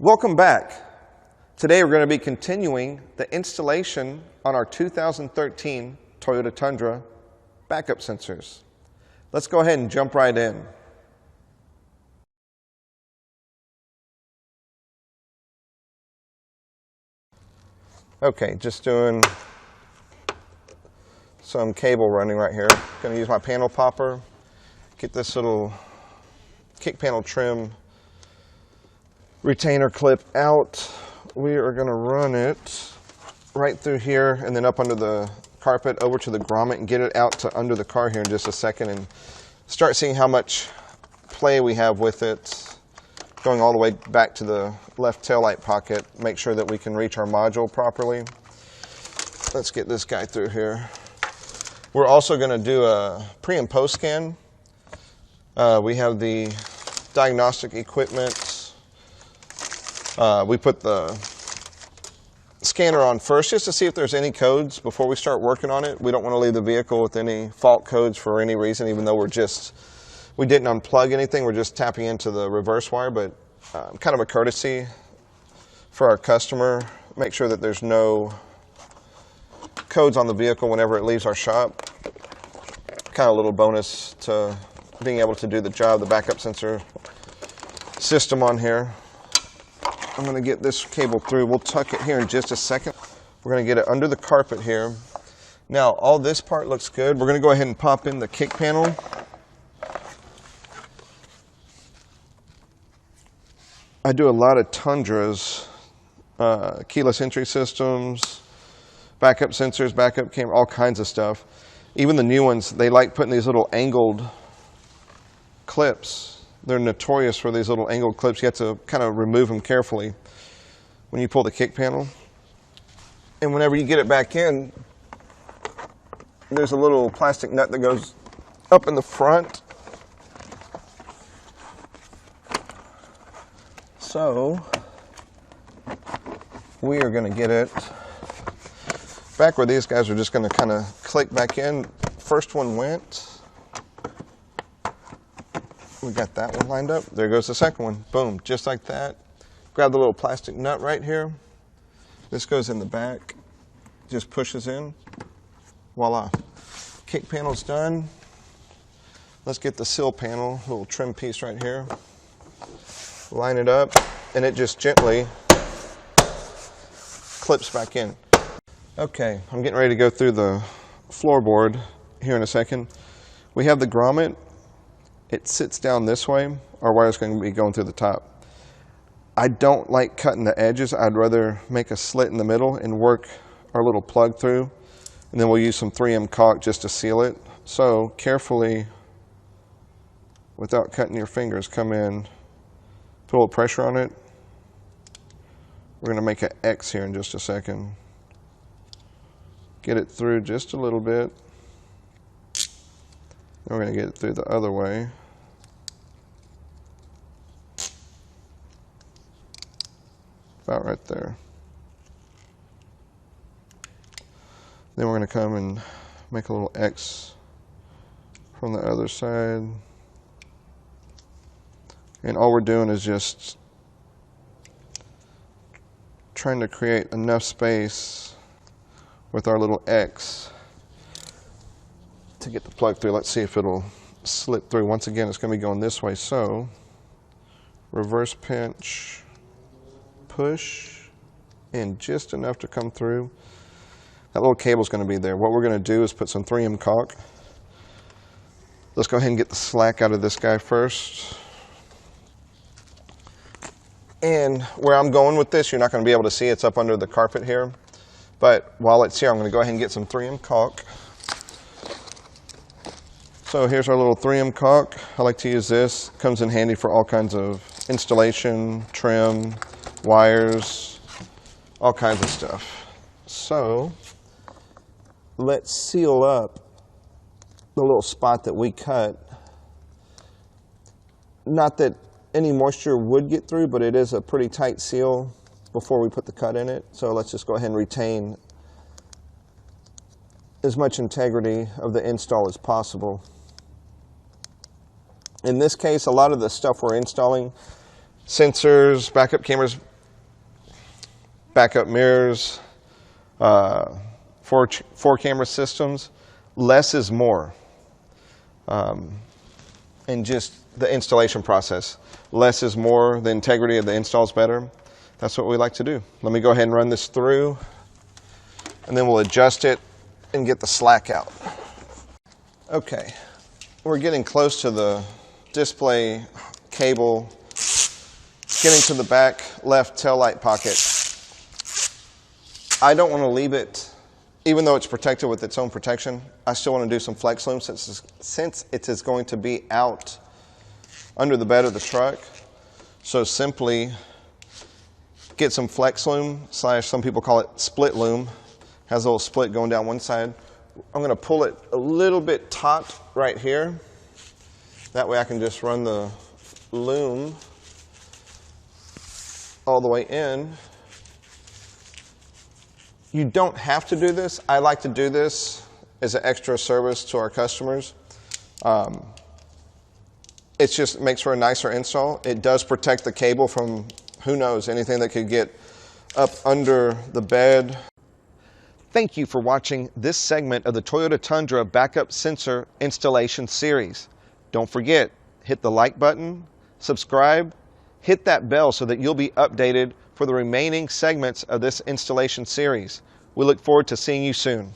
Welcome back. Today we're going to be continuing the installation on our 2013 Toyota Tundra backup sensors. Let's go ahead and jump right in. Okay, just doing some cable running right here. Going to use my panel popper, get this little kick panel trim retainer clip out. We are going to run it right through here and then up under the carpet over to the grommet and get it out to under the car here in just a second and start seeing how much play we have with it, going all the way back to the left taillight pocket. Make sure that we can reach our module properly. Let's get this guy through here. We're also going to do a pre and post scan. We have the diagnostic equipment. We put the scanner on first just to see if there's any codes before we start working on it. We don't want to leave the vehicle with any fault codes for any reason, even though we didn't unplug anything. We're just tapping into the reverse wire, but kind of a courtesy for our customer. Make sure that there's no codes on the vehicle whenever it leaves our shop. Kind of a little bonus to being able to do the job, the backup sensor system on here. I'm going to get this cable through. We'll tuck it here in just a second. We're going to get it under the carpet here. Now, all this part looks good. We're going to go ahead and pop in the kick panel. I do a lot of Tundras, keyless entry systems, backup sensors, backup camera, all kinds of stuff. Even the new ones, they like putting these little angled clips. They're notorious for these little angled clips. You have to kind of remove them carefully when you pull the kick panel. And whenever you get it back in, there's a little plastic nut that goes up in the front. So we are going to get it back where these guys are just going to kind of click back in. First one went. We got that one lined up. There goes the second one. Boom, just like that. Grab the little plastic nut right here. This goes in the back, just pushes in. Voila. Kick panel's done. Let's get the sill panel, little trim piece right here. Line it up, and it just gently clips back in. Okay, I'm getting ready to go through the floorboard here in a second. We have the grommet. It sits down this way. Our wire's going to be going through the top. I don't like cutting the edges. I'd rather make a slit in the middle and work our little plug through. And then we'll use some 3M caulk just to seal it. So carefully, without cutting your fingers, come in, put a little pressure on it. We're going to make an X here in just a second. Get it through just a little bit. Then we're going to get it through the other way. About right there. Then we're going to come and make a little X from the other side. And all we're doing is just trying to create enough space with our little X to get the plug through. Let's see if it'll slip through. Once again, it's going to be going this way. So reverse pinch, push in just enough to come through. That little cable's going to be there. What we're going to do is put some 3M caulk. Let's go ahead and get the slack out of this guy first. And where I'm going with this, you're not going to be able to see. It's up under the carpet here. But while it's here, I'm going to go ahead and get some 3M caulk. So here's our little 3M caulk. I like to use this. It comes in handy for all kinds of installation, trim, wires, all kinds of stuff. So let's seal up the little spot that we cut. Not that any moisture would get through, but it is a pretty tight seal before we put the cut in it. So let's just go ahead and retain as much integrity of the install as possible. In this case, a lot of the stuff we're installing, sensors, backup cameras, backup mirrors, four camera systems. Less is more. And just the installation process. Less is more, the integrity of the install is better. That's what we like to do. Let me go ahead and run this through, and then we'll adjust it and get the slack out. Okay, we're getting close to the display cable, getting to the back left tail light pocket. I don't want to leave it, even though it's protected with its own protection. I still want to do some flex loom since it is going to be out under the bed of the truck. So simply get some flex loom, / some people call it split loom. Has a little split going down one side. I'm going to pull it a little bit taut right here. That way I can just run the loom all the way in. You don't have to do this. I like to do this as an extra service to our customers. It just makes for a nicer install. It does protect the cable from, who knows, anything that could get up under the bed. Thank you for watching this segment of the Toyota Tundra Backup Sensor Installation Series. Don't forget, hit the like button, subscribe, hit that bell so that you'll be updated for the remaining segments of this installation series. We look forward to seeing you soon.